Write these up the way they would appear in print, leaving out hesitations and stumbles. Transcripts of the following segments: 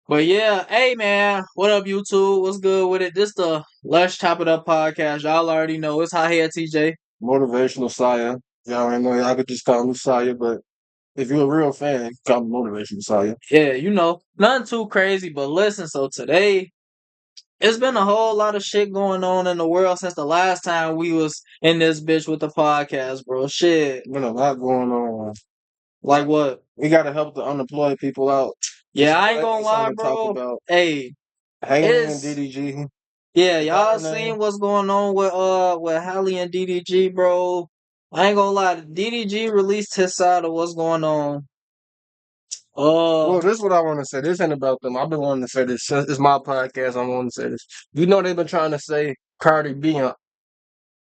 But yeah, hey man, what up YouTube? What's good with it? This the Let's Chop It Up podcast. Y'all already know it's Hot Head TJ. Motivational Saya. Y'all already know y'all could just call me Saya, but if you're a real fan, you can call me Motivational Saya. Yeah, nothing too crazy, but listen, so today it's been a whole lot of shit going on in the world since the last time we was in this bitch with the podcast, bro. Shit. Been a lot going on. Like what? We gotta help the unemployed people out. Yeah, I ain't gonna lie, Something to talk bro. about. Hey, Haley and it's DDG. yeah, Is that y'all her name? seen what's going on with Halle and DDG, bro. I ain't gonna lie, DDG released his side of what's going on. Well, this is what I want to say. This ain't about them. I've been wanting to say this since it's my podcast. I want to say this. You know they've been trying to say Cardi B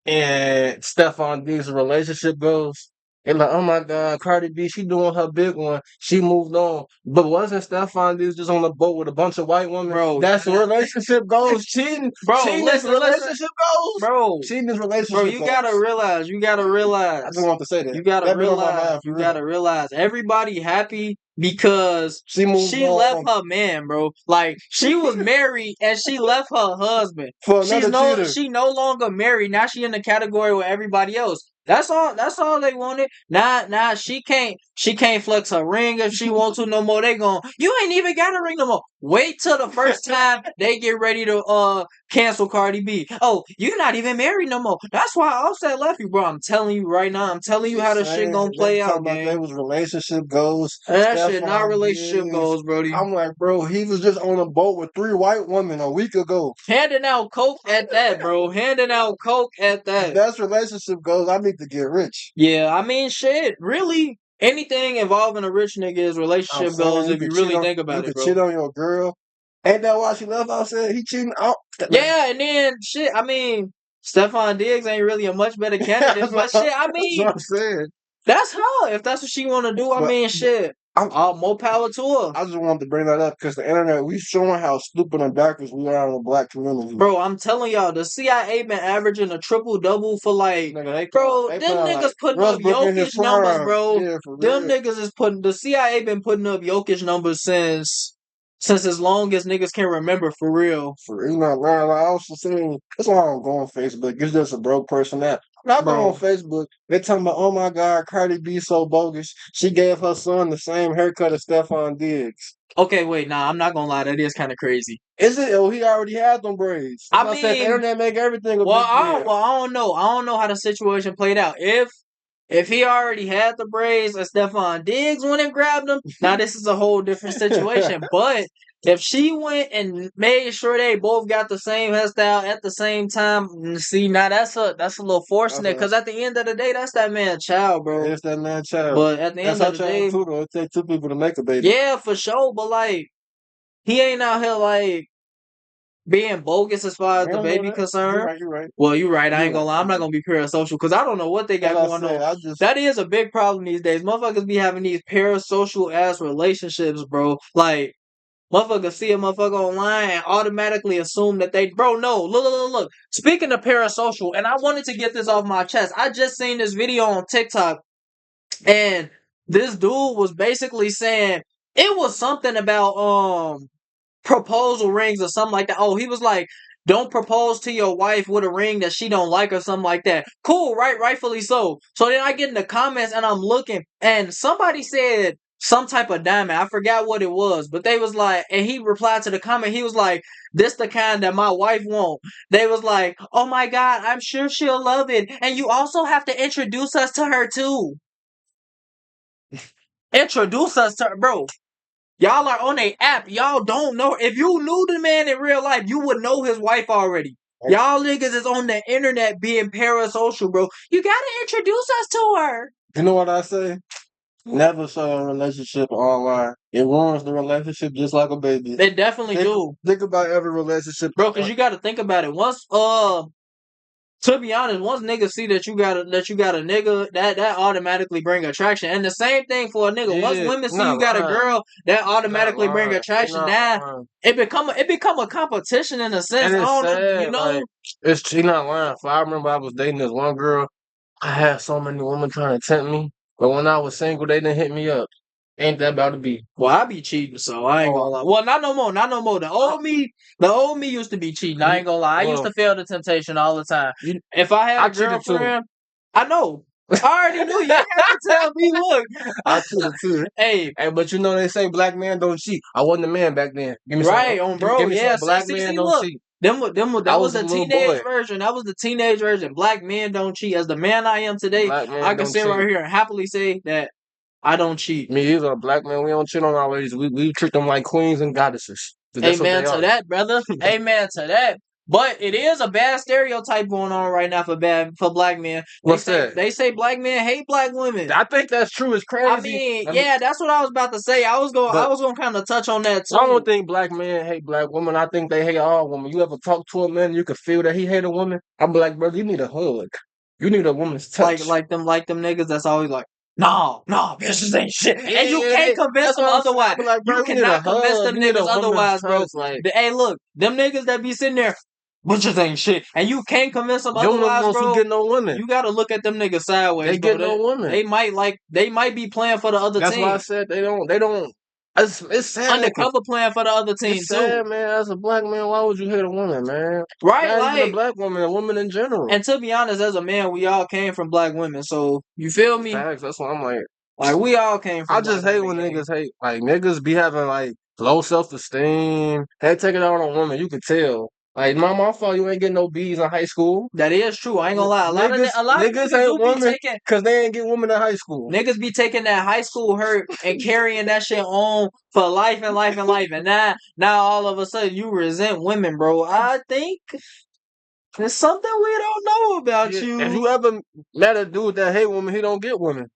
and Stephon Diggs' relationship goes. They're like, oh my God, Cardi B, she doing her big one. She moved on. But wasn't Stephon Diggs just on the boat with a bunch of white women? bro, That's the relationship goes. Cheating. bro, Cheating is the listen, relationship goes. bro, Cheating is bro. relationship You goes. gotta realize, I just want to say that. you gotta That been on my realize, mind for you real. gotta realize. Everybody happy because She moved she left on her man, bro. Like she was married and she left her husband. for another cheater. She no longer married. Now she in the category with everybody else. That's all. That's all they wanted. Now she can't flex her ring if she wants to no more. They gon' you ain't even got a ring no more. Wait till the first time they get ready to cancel Cardi B. Oh, you're not even married no more. That's why Offset left you, bro. I'm telling you right now. I'm telling you how the shit gonna They play talking out, about they gang. was relationship goals. That shit not Stephon relationship Diggs. goals, Brody. I'm like, bro, he was just on a boat with 3 white women a week ago. Handing out coke at that, bro. Handing out coke at that. That's relationship goals. I need to get rich. Yeah, I mean, shit. Really, anything involving a rich nigga is I'm relationship goals saying if you really think you about it, could bro. cheat on your girl. Ain't that why she left? I said he cheating out. Yeah, and then shit. I mean, Stephon Diggs ain't really a much better candidate, but shit. I That's mean, what I'm saying. that's her. If that's what she want to do, I But mean, shit. I'm, All more power to her. I just wanted to bring that up because the internet, we showing how stupid and backwards we are in the black community. Bro, I'm telling y'all, the CIA been averaging a triple double for like, Nigga, bro, they them put out like niggas putting up Westbrook in his Jokic numbers, prime. bro. Yeah, for Them real. niggas is putting the CIA been putting up Jokic numbers since as long as niggas can remember, for real. For you know, like I also seen that's why I don't go on Facebook. It's just a broke person app. When I go on Bro, Facebook, they talking about, oh my God, Cardi B so bogus. She gave her son the same haircut as Stephon Diggs. okay, wait, nah, I'm not gonna lie, that is kind of crazy. Is it? Oh, he already had them braids. That's I why I said the mean, internet make everything a big deal. I don't know. I don't know how the situation played out. If he already had the braids and Stephon Diggs went and grabbed them, now this is a whole different situation. But if she went and made sure they both got the same hairstyle at the same time, see now that's a little forcing it. Because at the end of the day, that's that man's child, bro. It's that man child. But at the That's end her of the child day, too, though. It takes 2 people to make a baby. yeah, for sure. But like, he ain't out here like being bogus as far as the baby concerned. You're right. Well, you're right. I You're ain't gonna right. lie. I'm not gonna be parasocial because I don't know what they got As I going said, on. That is a big problem these days. Motherfuckers be having these parasocial ass relationships, bro. Like, motherfuckers see a motherfucker online and automatically assume that they, bro, no. Look. Speaking of parasocial, and I wanted to get this off my chest. I just seen this video on TikTok, and this dude was basically saying it was something about proposal rings or something like that. Oh, he was like, don't propose to your wife with a ring that she don't like or something like that. Cool, right? Rightfully so. So then I get in the comments and I'm looking and somebody said some type of diamond. I forgot what it was, but they was like, and he replied to the comment. He was like, this the kind that my wife want. They was like, oh my God, I'm sure she'll love it. And you also have to introduce us to her too. Introduce us to her, bro. Y'all are on a app. Y'all don't know. If you knew the man in real life, you would know his wife already. Y'all niggas is on the internet being parasocial, bro. You gotta introduce us to her. You know what I say? Never show a relationship online. It ruins the relationship just like a baby. They definitely do, Think about every relationship. bro. Cause you gotta think about it. Once, to be honest, once niggas see that you got a nigga, that automatically bring attraction. And the same thing for a nigga. Once Yeah, women see you not got a lying. girl, that Not automatically bring lying. attraction. Not Now lying. it become a competition in a sense. And I it's don't know, sad. Like, she not lying. I remember I was dating this one girl. I had so many women trying to tempt me. But when I was single, they didn't hit me up. Ain't that about to be? Well, I be cheating, so I ain't gonna lie. Well, not no more. The old me used to be cheating. I ain't gonna lie. I used to fail the temptation all the time. If I had a girlfriend, I know. I already knew. You ain't have to tell me. Look, I cheated too. Hey, but you know they say black men don't cheat. I wasn't a man back then. Give me right some, on, bro. give me Yeah, some black men don't look. cheat. That was the teenage boy. version. That was the teenage version. Black men don't cheat. As the man I am today, I can sit right here and happily say that I don't cheat. Me either. Black men, we don't cheat on our ladies. We treat them like queens and goddesses. Amen to that, brother. Amen to that. But it is a bad stereotype going on right now for black men. What's that? They say black men hate black women. I think that's true. It's crazy. I mean, yeah, that's what I was about to say. I was gonna kind of touch on that too. I don't think black men hate black women. I think they hate all women. You ever talk to a man, you can feel that he hate a woman. I'm like, brother, you need a hug. You need a woman's touch. Like them niggas that's always like, no, bitches ain't shit. Yeah, and you can't convince them otherwise. Like, bro, you cannot convince them niggas otherwise, bro. Like, hey, look, them niggas that be sitting there, bitches ain't shit. And you can't convince them otherwise, bro. Get no women. You gotta look at them niggas sideways. They get no women. They might be playing for the other team. That's why I said they don't. It's sad. Undercover playing for the other team it's sad, man. As a black man, why would you hate a woman, man? Right, not like even a black woman, a woman in general. And to be honest, as a man, we all came from black women. So you feel me? Facts. That's what I'm like. Like we all came from. I just hate when niggas hate. Like niggas be having like low self esteem. They take it out on women. You can tell. Like my fault you ain't getting no B's in high school. That is true. I ain't gonna lie. A lot of niggas ain't women because they ain't get women in high school. Niggas be taking that high school hurt and carrying that shit on for life and life and life. And now all of a sudden you resent women, bro. I think there's something we don't know about you. If you ever met a dude that hate women, he don't get women.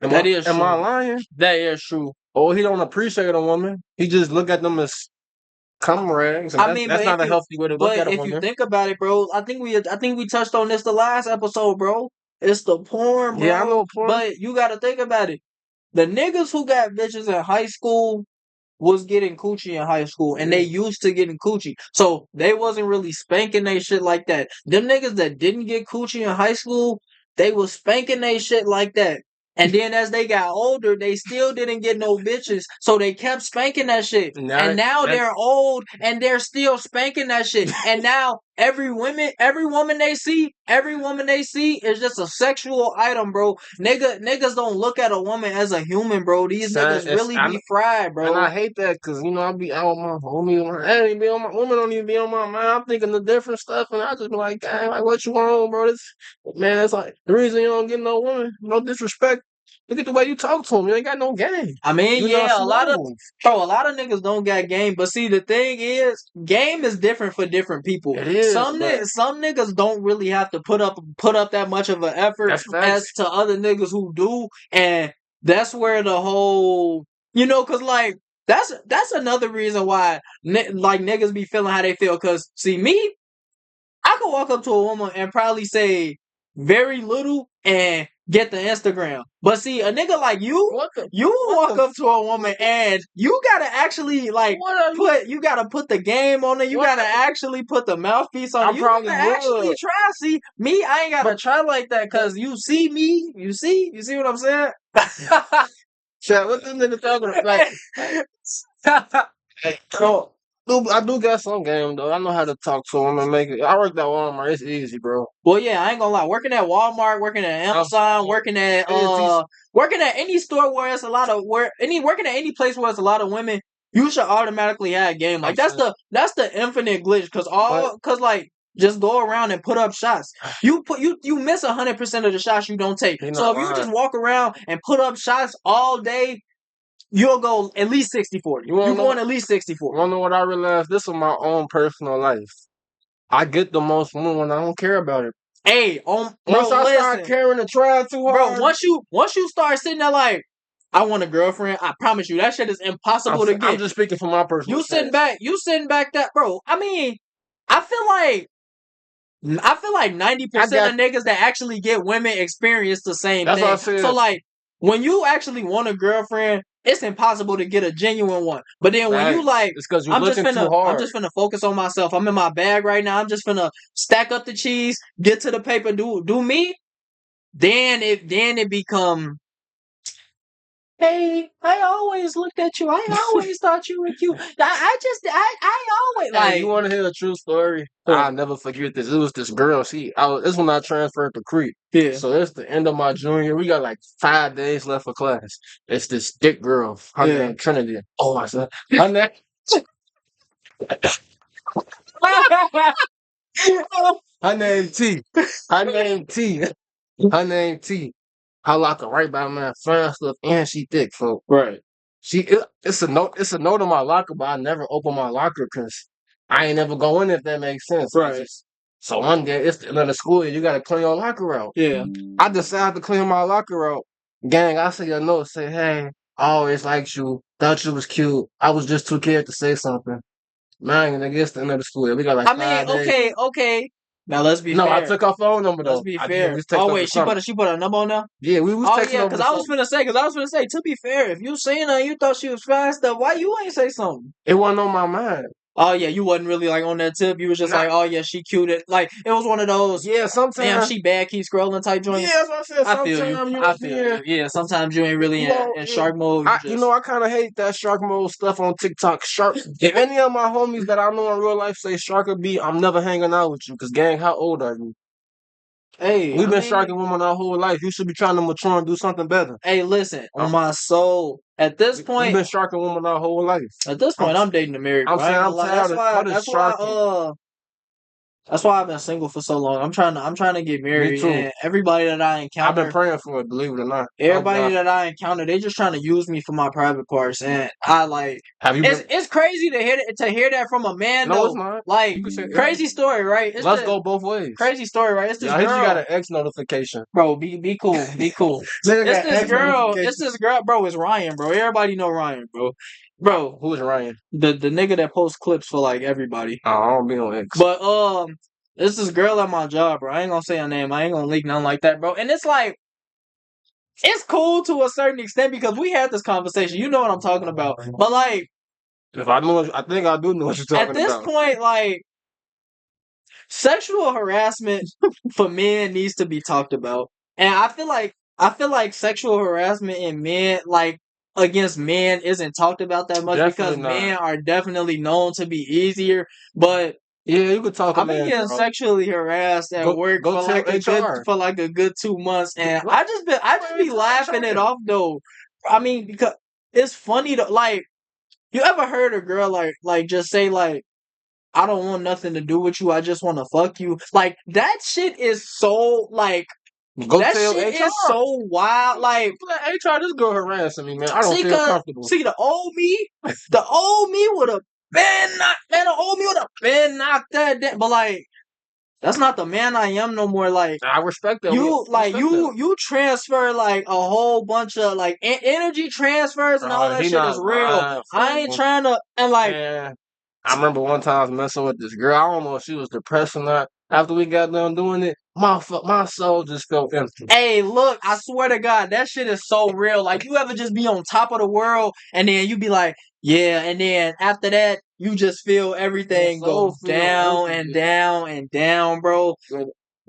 Am I lying? That is true. Or he don't appreciate a woman. He just look at them as comrades. I mean, that's not a healthy way to look at a woman. But if you think about it, bro, I think we touched on this the last episode, bro. It's the porn, bro. Yeah, I know porn. But you gotta think about it. The niggas who got bitches in high school was getting coochie in high school, and they used to getting coochie. So they wasn't really spanking they shit like that. Them niggas that didn't get coochie in high school, they was spanking they shit like that. And then as they got older, they still didn't get no bitches, so they kept spanking that shit. And now they're old and they're still spanking that shit. And now every woman they see is just a sexual item, bro. Niggas don't look at a woman as a human, bro. These niggas really be fried, bro. And I hate that because I be out with my homies. Women don't even be on my mind. I'm thinking of different stuff, and I just be like, dang, like what you want, bro? Man, that's like the reason you don't get no woman. No disrespect. Look at the way you talk to him. You ain't got no game. I mean, a lot of niggas don't got game. But see, the thing is, game is different for different people. It is. Some niggas don't really have to put up that much of an effort as to other niggas who do, and that's where the whole, cause like that's another reason why like niggas be feeling how they feel. Cause see me, I could walk up to a woman and probably say very little and get the Instagram. But see, a nigga like you, walk up to a woman and you gotta actually you gotta put the game on it. You gotta actually put the mouthpiece on it. You gotta actually try. See, me, I ain't gotta try like that because you see me. You see what I'm saying? Chat, what this nigga talking about? Like, I do got some game though. I know how to talk to them and make it. I worked at Walmart. It's easy, bro. Well, yeah, I ain't gonna lie. Working at Walmart, working at Amazon, working at any store where it's a lot of working at any place where it's a lot of women, you should automatically have game. Like that's the infinite glitch because like just go around and put up shots. You miss 100% of the shots you don't take. So if you just walk around and put up shots all day, you'll go at least 60-40. You're going at least 60-40. You wanna know what I realized? This is my own personal life. I get the most women when I don't care about it. Hey, once I start caring and trying too hard, bro. Once you start sitting there like, I want a girlfriend. I promise you that shit is impossible to get. I'm just speaking from my personal. You sitting back that, bro. I mean, I feel like 90% of niggas that actually get women experience the same thing. What I said. So like, when you actually want a girlfriend, it's impossible to get a genuine one. But then when you like, it's because you're looking too hard. I'm just finna focus on myself. I'm in my bag right now. I'm just finna stack up the cheese, get to the paper, do me. Then it become hey, I always looked at you. I always thought you were cute. I always Hey, you like. want to hear a true story? I'll never forget this. It was this girl. This when I transferred to Creek. Yeah. So it's the end of my junior year. We got like 5 days left for class. It's this thick girl. Her Yeah. name Trinity. Oh, I said her name. Her name T. Her name T. Her name T. Her locker right by mine. Fine stuff, and she thick, folks. Right. It's a note. It's a note in my locker, but I never open my locker because I ain't never go in if that makes sense. Right. So one day it's the end of the school year. You gotta clean your locker out. Yeah. I decided to clean my locker out. Gang, I see a note say, "Hey, I always liked you. Thought you was cute. I was just too scared to say something." Man, nigga, it's the end of the school year. We got like I mean, 5 days. okay. Now let's be No, fair. I took her phone number though. Let's be We fair. was texting Oh over wait, the she summer. put a number on there. Yeah, we was Oh texting yeah, over because the I was summer. finna say. To be fair, if you seen her, you thought she was fine stuff. Why you ain't say something? It wasn't on my mind. Oh yeah, you wasn't really like on that tip. You was just like, oh yeah, she cute. Like it was one of those. Yeah, Damn, sometimes. she bad. Keep scrolling type joints. Yeah, that's what I said. I feel you. Sometimes I feel you. Yeah, sometimes you ain't really in shark mode. I kind of hate that shark mode stuff on TikTok. Shark. If any of my homies that I know in real life say shark or be, I'm never hanging out with you. Cause gang, how old are you? Hey, We've been sharking women our whole life. You should be trying to mature and do something better. Hey, listen, on my soul. At this point, we've been sharking women our whole life. At this point, I'm dating a married. I'm saying I'm tired of That's why I've been single for so long. I'm trying to get married. Me too. And everybody that I encounter, I've been praying for it. Believe it or not, everybody that I encounter, they just trying to use me for my private parts, and I like. Have you? It's crazy to hear that from a man. No, it's not. Like crazy story, right? Let's go both ways. Crazy story, right? It's this girl. You got an X notification, bro. Be cool, be cool. It's this girl, bro. It's Ryan, bro. Everybody know Ryan, bro. Bro, who is Ryan? The nigga that posts clips for like everybody. Oh, I don't be on X. But this is girl at my job, bro. I ain't gonna say her name. I ain't gonna leak nothing like that, bro. And it's like, it's cool to a certain extent because we had this conversation. You know what I'm talking about. But like, if I know, I think I do know what you're talking about. At this point, like, sexual harassment for men needs to be talked about, and I feel like sexual harassment in men, like against men, isn't talked about that much because men are definitely known to be easier. But yeah, you could talk. I've been getting sexually harassed at work for like a good 2 months, and I just be laughing it off though. I mean, because it's funny to like. You ever heard a girl like just say like, I don't want nothing to do with you. I just want to fuck you. Like that shit is so like. That shit is so wild. Like HR, this girl harassing me, man. I don't feel comfortable. See, the old me would have been knocked. Man, the old me would have been knocked that down. But like, that's not the man I am no more. Like, I respect that. You transfer like a whole bunch of like energy transfers and all that shit is real. I ain't trying to and like. Man, I remember one time I was messing with this girl. I don't know if she was depressed or not. After we got done doing it, my soul just felt empty. Hey, look, I swear to God, that shit is so real. Like, you ever just be on top of the world, and then you be like, yeah, and then after that, you just feel everything go down and down and down, bro.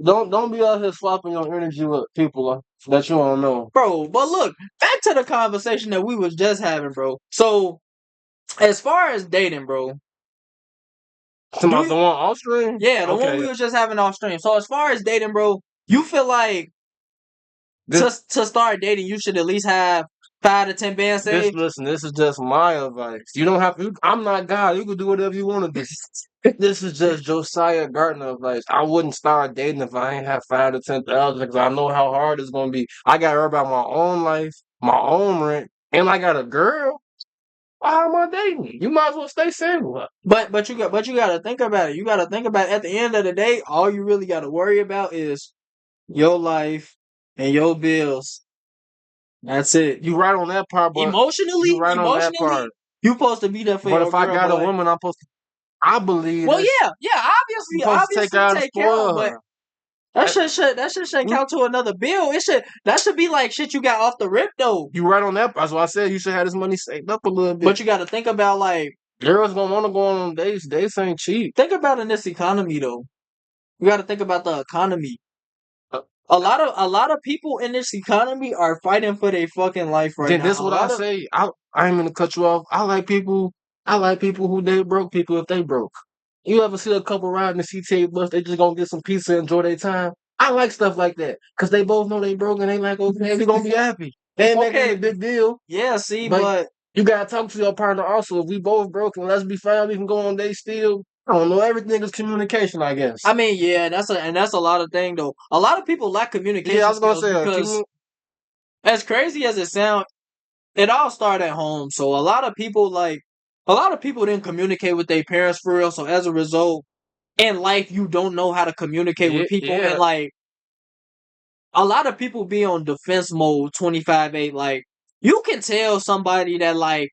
Don't be out here swapping your energy with people that you don't know. Bro, but look, back to the conversation that we was just having, bro. So, as far as dating, bro. The one off stream? Yeah, the one we was just having off stream. So as far as dating, bro, you feel like to start dating, you should at least have 5 to 10 bands saved? Listen, this is just my advice. You don't have to. I'm not God. You can do whatever you want to do. This is just Josiah Gardner advice. I wouldn't start dating if I ain't have 5 to 10,000 because I know how hard it's gonna be. I got to worry about my own life, my own rent, and I got a girl. Why am I dating? You might as well stay single. But you got to think about it. You got to think about it. At the end of the day, all you really got to worry about is your life and your bills. That's it. You right on that part, but emotionally, you right on that part. You supposed to be there for your girl. But if I got a woman, I'm supposed to. I believe. Well, yeah, obviously take care of, but. That shit shouldn't count to another bill. That should be like shit you got off the rip though. You right on that. That's why I said you should have this money saved up a little bit. But you got to think about like girls gonna want to go on dates. Dates ain't cheap. Think about in this economy though. You got to think about the economy. a lot of people in this economy are fighting for their fucking life right Then now. that's A what I lot of say. I ain't gonna cut you off. I like people. I like people who date broke people if they broke. You ever see a couple riding the CTA bus? They just gonna get some pizza, enjoy their time. I like stuff like that because they both know they broke and they like, okay, we gonna be happy. They ain't making a okay, big deal. yeah. See, But but you gotta talk to your partner also. If we both broke and let's be fine, we can go on dates still. I don't know. Everything is communication, I guess. I mean, yeah, that's a lot of thing though. A lot of people lack Yeah, I communication was gonna skills say, because, as crazy as it sounds, it all started at home. So a lot of people didn't communicate with their parents for real. So as a result, in life, you don't know how to communicate yeah, with people, and yeah. like a lot of people be on defense mode 25/8. Like you can tell somebody that like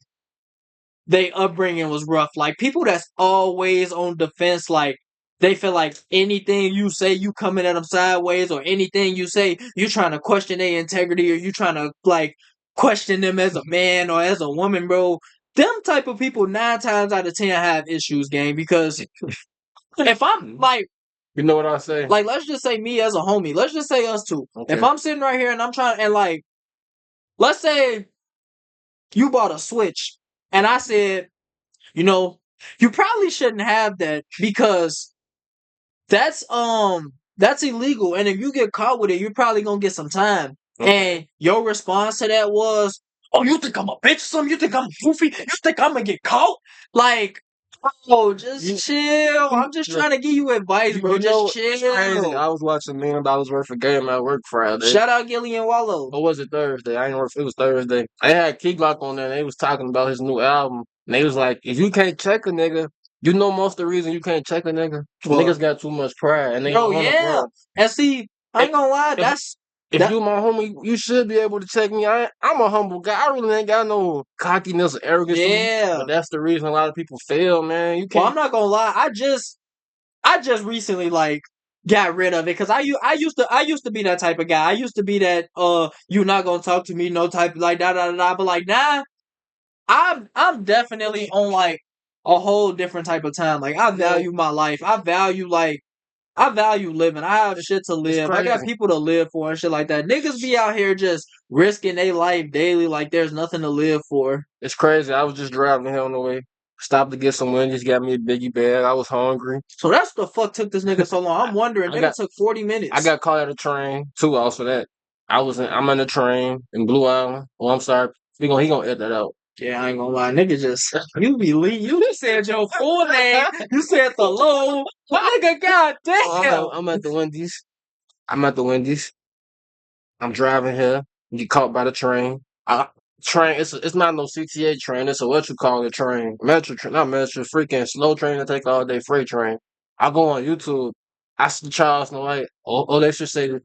they upbringing was rough. Like people that's always on defense, like they feel like anything you say, you coming at them sideways, or anything you say, you trying to question their integrity, or you trying to like question them as a man or as a woman, bro. Them type of people 9 times out of 10 have issues, gang. Because if I'm like, You know what I say? let's just say me as a homie, let's just say us two. If Okay. I'm sitting right here and I'm trying, and like, let's say you bought a Switch, and I said, you know, you probably shouldn't have that because that's illegal, and if you get caught with it, you're probably gonna get some time. Okay. And your response to that was, "Oh, you think I'm a bitch or something? You think I'm goofy? You think I'm gonna get caught?" Like, oh, just You, chill. I'm just trying to give you advice, bro. you know, Just it's crazy. chill. I was watching $1 million worth of game at work Friday. Shout out Gillian Wallow. Or was it Thursday? I ain't know if it was Thursday. I had Key Glock on there and they was talking about his new album. And they was like, if you can't check a nigga, you know most of the reason you can't check a nigga? Well, Niggas got too much pride and they bro, don't want to yeah. grow. And see, I ain't gonna lie, If, if that. you my homie, you should be able to check me. I'm a humble guy. I really ain't got no cockiness or arrogance to me. Yeah. But that's the reason a lot of people fail, man. You Well, can't. I'm not gonna lie. I just recently like got rid of it because I used to be that type of guy. I used to be that you're not gonna talk to me no type like da da da da. But like now, I'm definitely on like a whole different type of time. Like I value my life. I value living. I have shit to It's live. I got crazy. people to live for and shit like that. Niggas be out here just risking their life daily like there's nothing to live for. It's crazy. I was just driving here on the way. Stopped to get some Wendy's, got me a biggie bag. I was hungry. So that's the fuck took this nigga so long. I'm wondering. I Nigga got took 40 minutes. I got caught at a train. 2 hours for that. I'm on the train in Blue Island. Oh, I'm sorry. He gonna edit that out. Yeah, I ain't gonna lie, nigga. Just you just said your full name. You said the low. My nigga, goddamn. I'm at the Wendy's. I'm at the Wendy's. I'm driving here. Get caught by the train. Train. It's not no CTA train. It's a what you call it train. Metro train. Not metro. Freaking slow train to take all day. Freight train. I go on YouTube. I see Charles White. Oh, they should say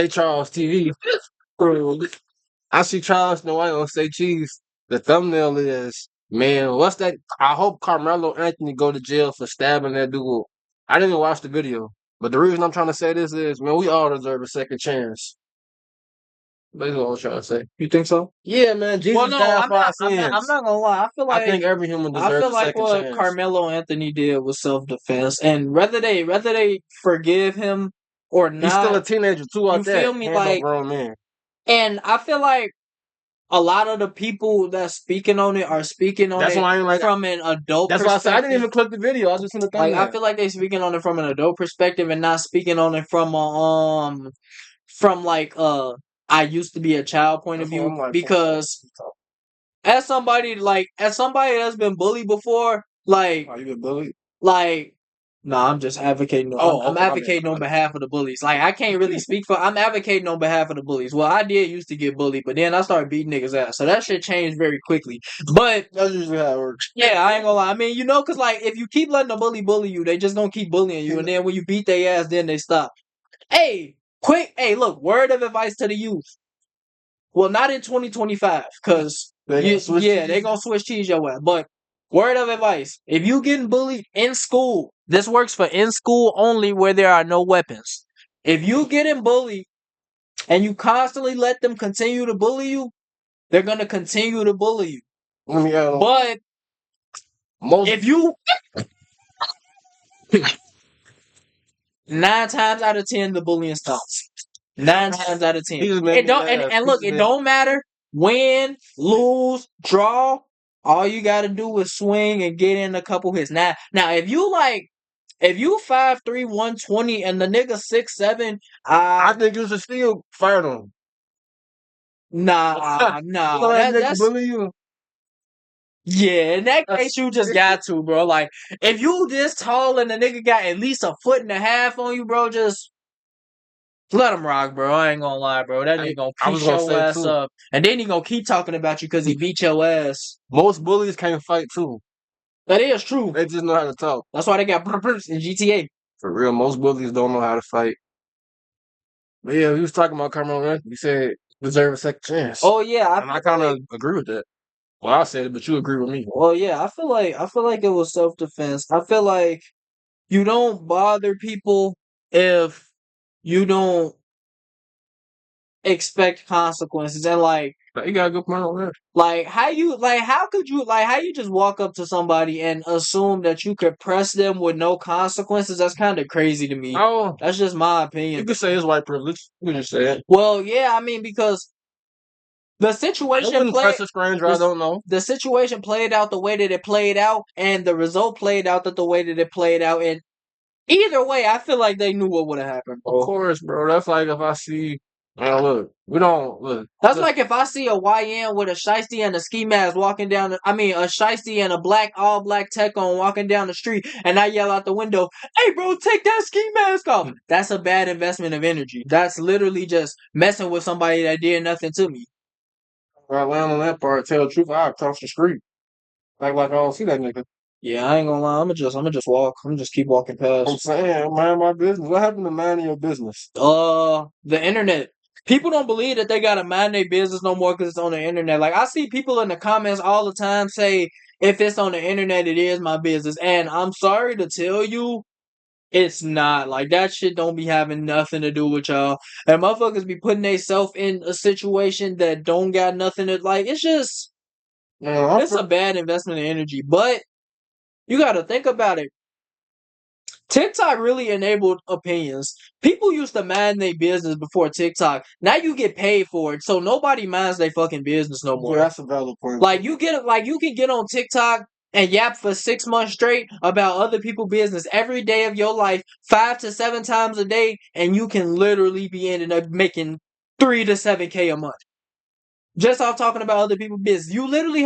Charles TV. I see Charles White on Say Cheese. The thumbnail is, man, what's that? I hope Carmelo Anthony go to jail for stabbing that dude. I didn't even watch the video. But the reason I'm trying to say this is, man, we all deserve a second chance. That's what I was trying to say. You think so? Yeah, man, Jesus Well, no, died for our I'm sins. not gonna lie. I think every human I deserves feel a like second what chance. Carmelo Anthony did was self defense, and whether they forgive him or He's still a not, teenager too. Out you there, feel me? handle Like, grown man. and I feel like a lot of the people that's speaking on it are speaking on That's it why I ain't like. from an adult That's why I said I didn't perspective. even click the video. I was just in the Like thumbnail. I feel like they speaking on it from an adult perspective and not speaking on it from like I used to be a child point of That's what I'm view, like. because as somebody that's been bullied before, like Are you a bully? like no, I'm just advocating. Oh, I'm okay, my bad, advocating my on bad. behalf of the bullies. Like I can't really speak for. I'm advocating on behalf of the bullies. Well, I did used to get bullied, but then I started beating niggas ass, so that shit changed very quickly. But That's usually how it works. yeah, I ain't gonna lie. I mean, cause like if you keep letting a bully you, they just gonna keep bullying you, and then when you beat their ass, then they stop. Hey, look, word of advice to the youth. Well, not in 2025, cause They gonna switch cheese your ass. But word of advice: if you getting bullied in school, this works for in school only, where there are no weapons. If you getting bullied and you constantly let them continue to bully you, they're gonna continue to bully you. Let me But if you 9 times out of 10, the bullying stops. 9 times out of 10. He just made It me don't laugh. and look, it don't matter win, lose, draw. All you gotta do is swing and get in a couple hits. Now if you 5'3", 120 and the nigga 6'7", I think you should still fight him. nah. You know that nigga That's bully you. yeah. In that That's case, you just got to, bro. Like if you this tall and the nigga got at least a foot and a half on you, bro, just let him rock, bro. I ain't gonna lie, bro. That nigga gonna I was piece gonna your say ass too. up, and then he gonna keep talking about you because he beat your ass. Most bullies can't fight too. That is true. They just know how to talk. That's why they got burgers in GTA. For real, most bullies don't know how to fight. But yeah, we was talking about Carmelo Anthony. You said deserve a second chance. Oh yeah, and I kind of agree with that. Well, I said it, but you agree with me. well yeah. I feel like it was self defense. I feel like you don't bother people if you don't expect consequences, and You got a good point on that. how could you how you just walk up to somebody and assume that you could press them with no consequences? That's kind of crazy to me. Oh, That's just my you opinion. could say it's white privilege. You can just say it. Well, yeah, I mean because the I situation wouldn't press played a stranger. I don't know. the situation played out the way that it played out, and the result played out the way that it played out, and either way, I feel like they knew what would have happened, Of bro. course, bro. That's like if I see. Man, look, we don't look. That's look, like if I see a YN with a shiesty and a ski mask walking down a shiesty and a all black tech on walking down the street, and I yell out the window, "Hey, bro, take that ski mask off!" That's a bad investment of energy. That's literally just messing with somebody that did nothing to me. I land on that part. Tell the truth. I cross the street. Like I don't see that nigga. Yeah, I ain't gonna lie. I'ma just walk. I'ma just keep walking I'm past. saying, mind my business. What happened to minding your business? The internet. People don't believe that they gotta mind their business no more because it's on the internet. Like I see people in the comments all the time say, "If it's on the internet, it is my business." And I'm sorry to tell you, it's not. Like that shit don't be having nothing to do with y'all. And motherfuckers be putting themselves in a situation that don't got nothing to like. It's just it's a bad investment of energy. But you gotta think about it. TikTok really enabled opinions. People used to mind their business before TikTok. Now you get paid for it, so nobody minds their fucking business no more. Yeah, that's a valid point. Like you can get on TikTok and yap for 6 months straight about other people's business every day of your life, 5 to 7 times a day, and you can literally be ending up making 3 to 7K a month. Just off talking about other people's business. You literally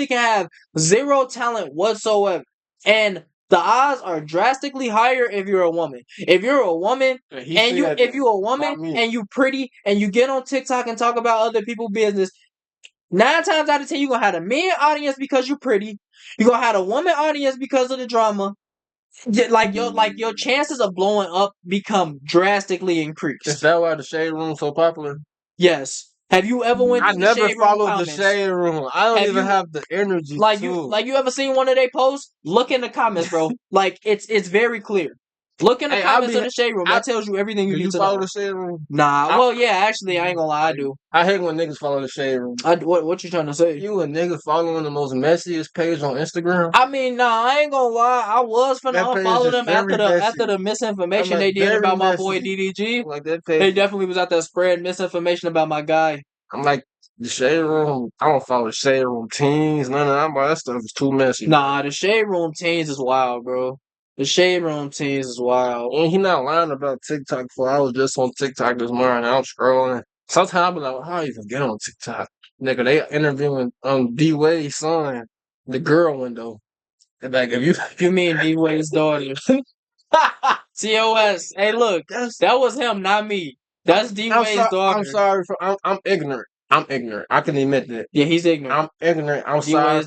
can have zero talent whatsoever. And the odds are drastically higher if you're a woman. If you're a woman and you pretty and you get on TikTok and talk about other people's business, 9 times out of 10 you're gonna have a men audience because you're pretty. You're gonna have a woman audience because of the drama. Like your chances of blowing up become drastically increased. Is that why the Shade Room so popular? Yes. Have you ever went to I the never Shade Room followed the comments? Shade Room. I don't even have the energy to. You ever seen one of their posts? Look in the comments, bro. Like it's very clear. Look in the comments of the Shade Room. That tells you everything you need to follow know. the Shade Room? Nah. Well, yeah. Actually, I ain't gonna lie. I do. I hate when niggas follow the Shade Room. What you trying to say? You a nigga following the most messiest page on Instagram? I mean, nah. I ain't gonna lie. I was finna unfollow them after the misinformation they did about my boy DDG. Like that page. They definitely was out there spreading misinformation about my guy. I'm like, the Shade Room, I don't follow the Shade Room teens, none of that, but that stuff is too messy. Nah, the Shade Room teens is wild, bro. The Shade Room teens is wild. And he not lying about TikTok before. I was just on TikTok this morning. I'm scrolling. Sometimes I be like, how I even get on TikTok? Nigga, they interviewing D Wade's son, the girl window. And like, if you mean D Wade's daughter. TOS. Hey, look, that was him, not me. That's D Wade's daughter. I'm sorry I'm ignorant. I'm ignorant. I can admit that. Yeah, he's ignorant. I'm ignorant. I'm sorry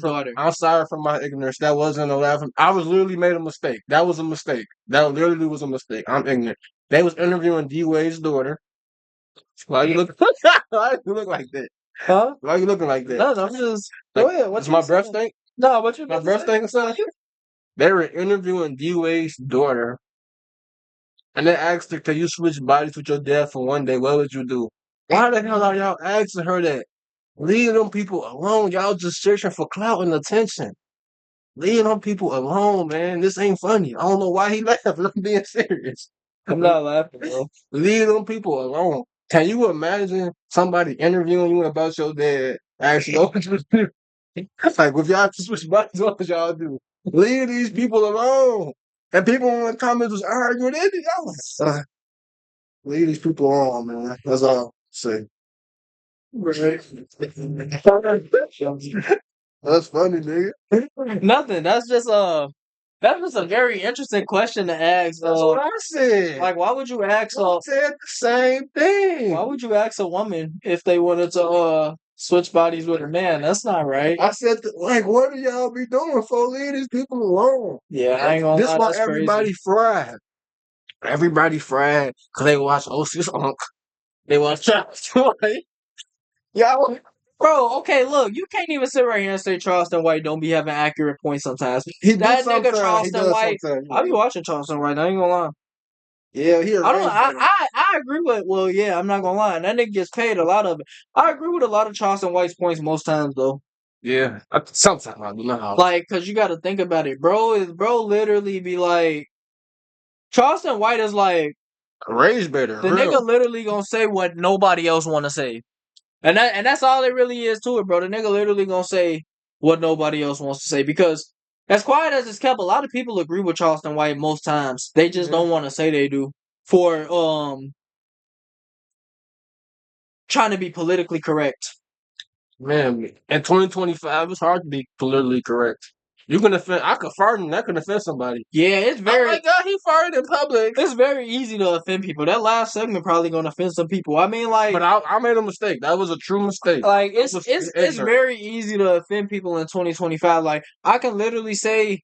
for my ignorance. That wasn't a laugh. I was literally made a mistake. That was a mistake. That literally was a mistake. I'm ignorant. They was interviewing D Wade's daughter. Why you look? Why you look like that? Huh? Why you looking like that? No, I'm just. Go ahead. What's my breath stink? No, what you? My breath stink, son. They were interviewing D Wade's daughter. And they asked her, can you switch bodies with your dad for one day? What would you do? Why the hell are y'all asking her that? Leave them people alone. Y'all just searching for clout and attention. Leave them people alone, man. This ain't funny. I don't know why he laughed. I'm being serious. I'm not laughing, bro. Leave them people alone. Can you imagine somebody interviewing you about your dad? Actually, like if y'all switch bodies, what would y'all do? Leave these people alone. And people in the comments was arguing it. Leave these people alone, man. That's all I say. Right. That's funny, nigga. Nothing. That's just a very interesting question to ask. That's what I said. Like, why would you ask I said the same thing. why would you ask a woman if they wanted to switch bodies with a man? That's not right. I said, like, what do y'all be doing for leave these people alone? Yeah, I ain't gonna This lie. why That's everybody crazy. fried. Everybody fried because they watch OC's Unc. They watch Charleston White. Y'all, Bro, okay, look, you can't even sit right here and say Charleston White don't be having accurate points sometimes. he do That nigga sometimes. He Charleston does White, sometimes. I be watching Charleston White. I ain't gonna lie. Yeah, he a I don't. range better. I agree with. Well, yeah, I'm not gonna lie. That nigga gets paid a lot of it. I agree with a lot of Charleston White's points most times though. Yeah, sometimes I do not. Like, cause you got to think about it, bro literally be like, Charleston White is like A range better. the Real. nigga literally gonna say what nobody else want to say, and that's all it really is to it, bro. The nigga literally gonna say what nobody else wants to say because as quiet as it's kept, a lot of people agree with Charleston White most times. They just Yeah. don't want to say they do for trying to be politically correct. Man, in 2025, it's hard to be politically correct. You can offend. I could fart and that can offend somebody. Yeah, it's Oh very. my god, he farted in public. It's very easy to offend people. That last segment probably gonna offend some people. I mean, like, But I made a mistake. That was a true mistake. like I it's was it's it's ignorant. very easy to offend people in 2025. Like, I can literally say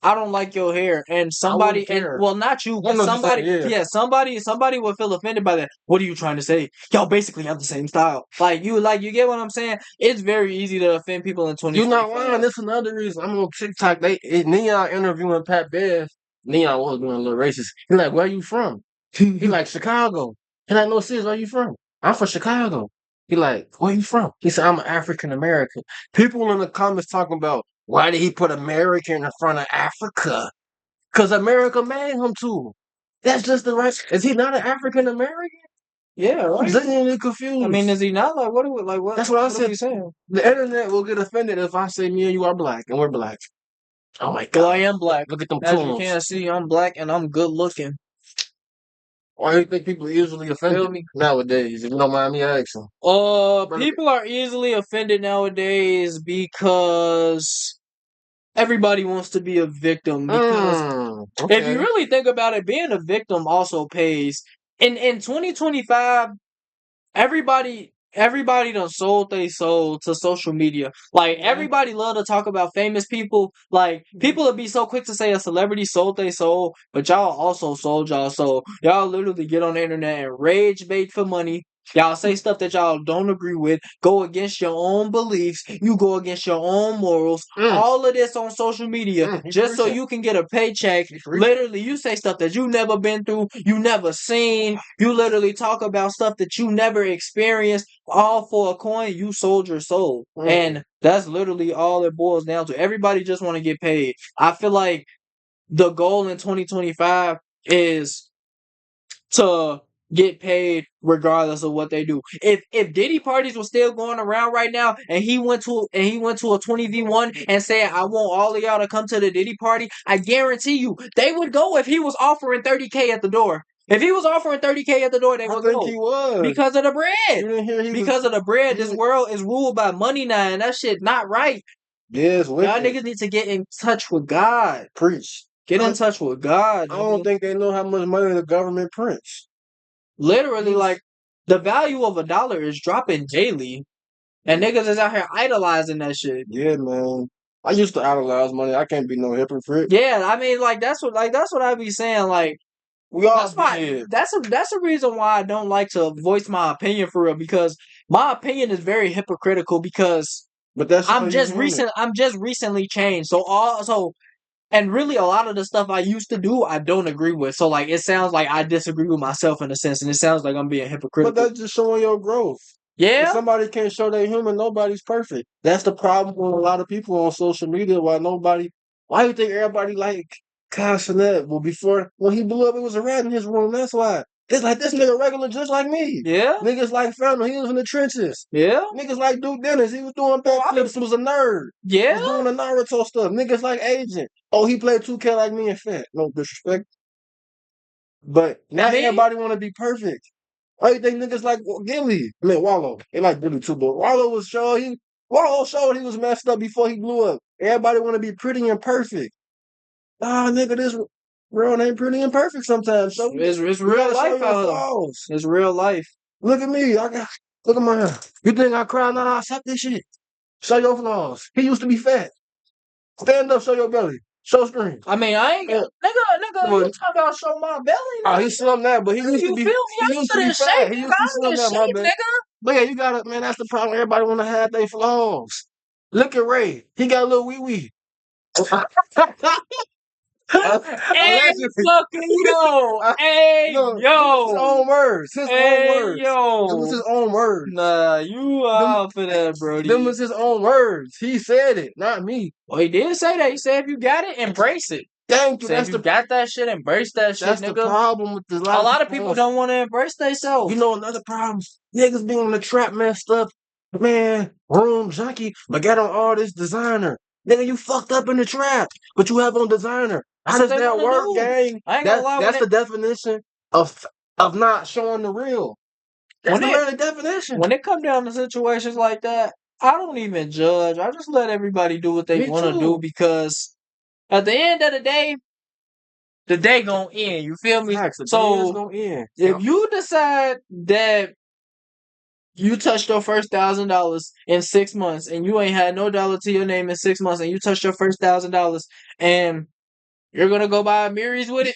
I don't like your hair, and somebody, and care. well, not you, but No, just somebody, like, yeah. somebody will feel offended by that. What are you trying to say? Y'all basically have the same style. Like you get what I'm saying? It's very easy to offend people in You 2025. not lying. That's another reason. I'm on TikTok. Neon interviewing Pat Bev. Neon was doing a little racist. He like, where you from? He like Chicago. He like, no, serious, where you from? I'm from Chicago. He like, where you from? He said, I'm an African American. People in the comments talking about why did he put American in front of Africa? Because America made him to. That's just the right. Is he not an African American? Yeah, I'm right. genuinely confused. I mean, is he not? Like, what? Like, what? That's what I What are said. we saying? The internet will get offended if I say me and you are black and we're black. Oh my Well, I god. am black. Look at them As you tunes. can see, I'm black and I'm good looking. Why do you think people easily Feel offended me? nowadays? If you don't mind me asking. People are easily offended nowadays because everybody wants to be a victim. Because if you Okay. really think about it, being a victim also pays. In 2025, everybody done sold they soul to social media. Like everybody love to talk about famous people. Like people would be so quick to say a celebrity sold they soul, but y'all also sold y'all soul. Y'all literally get on the internet and rage bait for money. Y'all say stuff that y'all don't agree with, go against your own beliefs, you go against your own morals, all of this on social media just so you can get a paycheck. Literally, you say stuff that you never been through, you never seen, you literally talk about stuff that you never experienced, all for a coin. You sold your soul. And that's literally all it boils down to. Everybody just want to get paid. I feel like the goal in 2025 is to get paid regardless of what they do. If Diddy parties were still going around right now and he went to a 20v1 and said, I want all of y'all to come to the Diddy party, I guarantee you they would go if he was offering 30K at the door. If he was offering 30K at the door, they would go. He was. Because of the bread. You didn't hear he Because of the bread, this world is ruled by money now, and that shit not right. Yes, y'all niggas need to get in touch with God. Preach. Get in touch with God. I don't think they know how much money the government prints. Literally, like, the value of $1 is dropping daily. And niggas is out here idolizing that shit. Yeah, man. I used to idolize money. I can't be no hypocrite. Yeah, I mean, like, that's what I be saying. Like, we all that's a reason why I don't like to voice my opinion for real, because my opinion is very hypocritical because I'm just recently changed. And really, a lot of the stuff I used to do, I don't agree with. So, like, it sounds like I disagree with myself in a sense, and it sounds like I'm being hypocritical. But that's just showing your growth. Yeah. If somebody can't show they're human, nobody's perfect. That's the problem with a lot of people on social media. Why do you think everybody like Cassinet. Well, when he blew up, it was a rat in his room. That's why. It's like this nigga regular just like me. Yeah. Niggas like Fernando, he was in the trenches. Yeah. Niggas like Duke Dennis, he was doing backflips, he was a nerd. Yeah. He was doing the Naruto stuff. Niggas like Agent. Oh, he played 2K like me and Fat. No disrespect. But not everybody want to be perfect. Why you think niggas like Gilly? I mean Wallow. They like Gilly too, but Wallow showed he was messed up before he blew up. Everybody want to be pretty and perfect. Nigga, this world ain't pretty and perfect sometimes. So it's real life out here. It's real life. Look at me. Look at my hair. You think I cry? Nah, I suck this shit. Show your flaws. He used to be fat. Stand up, show your belly. Show screen. I mean, I ain't nigga. You talking about show my belly? Oh, he slumped that, but he used to be. He used to be fat. He used to slump that, my bad. But yeah, you got it, man. That's the problem. Everybody want to have their flaws. Look at Ray. He got a little wee wee. Hey, fucking yo. Hey, yo. His own words. His own words. Yo. It was his own words. Nah, you out for that, Brody. Them was his own words. He said it, not me. Well, he did say that. He said if you got it, embrace it. Thank you. So if you got that shit, embrace that shit, that's nigga. The problem with this. A lot of people don't want to embrace themselves. You know another problem? Niggas being in the trap messed up. Man, room junkie, but got on all this designer. Nigga, you fucked up in the trap, but you have on designer. How does that work, gang? That's the definition of not showing the real. That's the very definition. When it comes down to situations like that, I don't even judge. I just let everybody do what they want to do because at the end of the day gonna end. You feel me? So if you decide that you touched your first $1,000 in 6 months and you ain't had no dollar to your name in 6 months and you touched your first $1,000 and you're gonna go buy a Miris with it,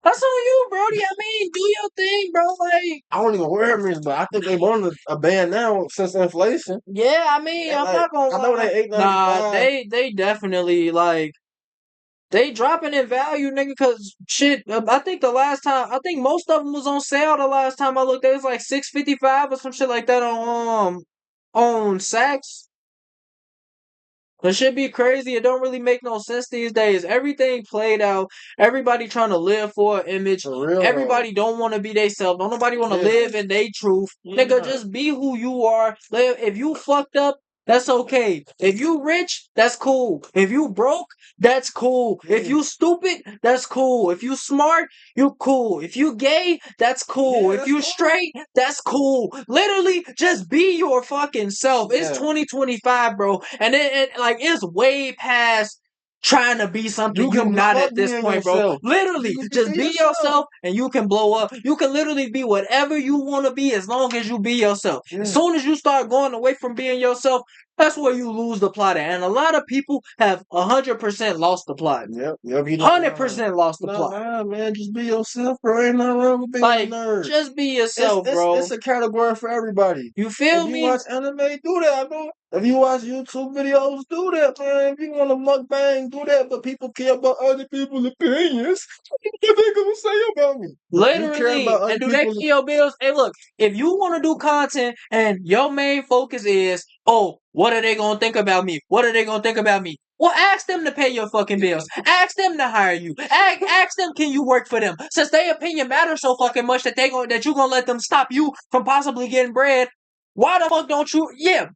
that's on you, Brody. I mean, do your thing, bro. Like, I don't even wear Miris, but I think they want a ban now since inflation. Yeah, I mean, I'm not gonna. I know they $8.95. Nah, they definitely like. They dropping in value, nigga, cause shit. I think most of them was on sale the last time I looked. It was like $6.55 or some shit like that on Saks. That should be crazy. It don't really make no sense these days. Everything played out. Everybody trying to live for an image. Everybody don't want to be themselves. Don't nobody want to live in their truth. Nigga, just be who you are. If you fucked up, that's okay. If you rich, that's cool. If you broke, that's cool. If you stupid, that's cool. If you smart, you cool. If you gay, that's cool. If you straight, that's cool. Literally, just be your fucking self. It's 2025, bro. And it's way past trying to be something you're not at this point, bro. Literally, just be yourself and you can blow up. You can literally be whatever you want to be as long as you be yourself. As soon as you start going away from being yourself, that's where you lose the plot at. And a lot of people have 100% lost the plot. Yep. 100% lost the plot. Man, just be yourself, bro. Ain't nothing wrong with being a nerd. Just be yourself, bro. It's a category for everybody. You feel me? If you watch anime, do that, bro. If you watch YouTube videos, do that, man. If you want to mukbang, do that. But people care about other people's opinions. What they gonna say about me? Literally. And do they pay your bills? Hey, look, if you want to do content and your main focus is, what are they gonna think about me? What are they gonna think about me? Well, ask them to pay your fucking bills. Ask them to hire you. Ask them, can you work for them? Since their opinion matters so fucking much that you gonna let them stop you from possibly getting bread, why the fuck don't you? Yeah.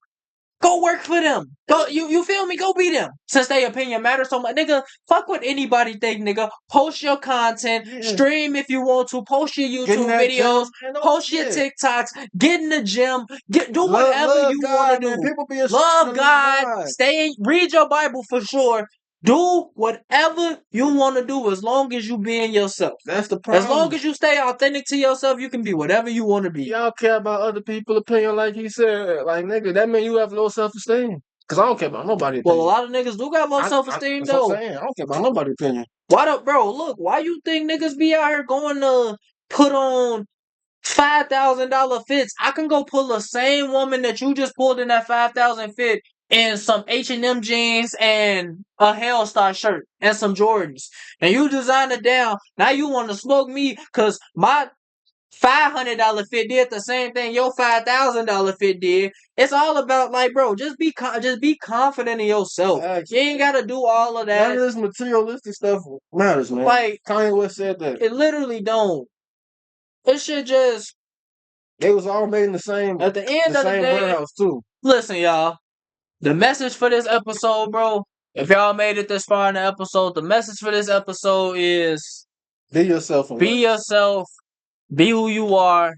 Go work for them. Go, you feel me? Go be them. Since their opinion matters so much. Nigga, fuck what anybody think, nigga. Post your content. Stream if you want to. Post your YouTube videos. Post your TikToks. Get in the gym. Do whatever you want to do. Love God. Read your Bible for sure. Do whatever you want to do as long as you being yourself. That's the problem. As long as you stay authentic to yourself, you can be whatever you want to be. Y'all care about other people's opinion like he said. Like, nigga, that mean you have low self-esteem. Because I don't care about nobody's opinion. Well, a lot of niggas do got low self-esteem, though. What I'm saying. I don't care about nobody's opinion. Why you think niggas be out here going to put on $5,000 fits? I can go pull the same woman that you just pulled in that $5,000 fit and some H&M jeans and a Hellstar shirt and some Jordans. And you design it down. Now you want to smoke me because my $500 fit did the same thing your $5,000 fit did. It's all about like, bro, just be confident in yourself. You ain't gotta do all of that. None of this materialistic stuff matters, man. Like Kanye West said that. It literally don't. It should just. They was all made in the same. At the end of the day, warehouse too. Listen, y'all. The message for this episode, bro. If y'all made it this far in the episode, the message for this episode is: be yourself. Be yourself. Be who you are.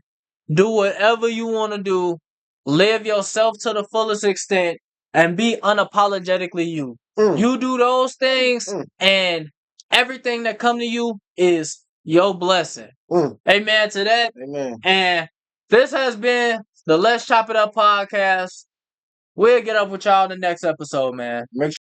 Do whatever you want to do. Live yourself to the fullest extent, and be unapologetically you. You do those things, and everything that come to you is your blessing. Amen to that. Amen. And this has been the Let's Chop It Up podcast. We'll get up with y'all in the next episode, man. Make sure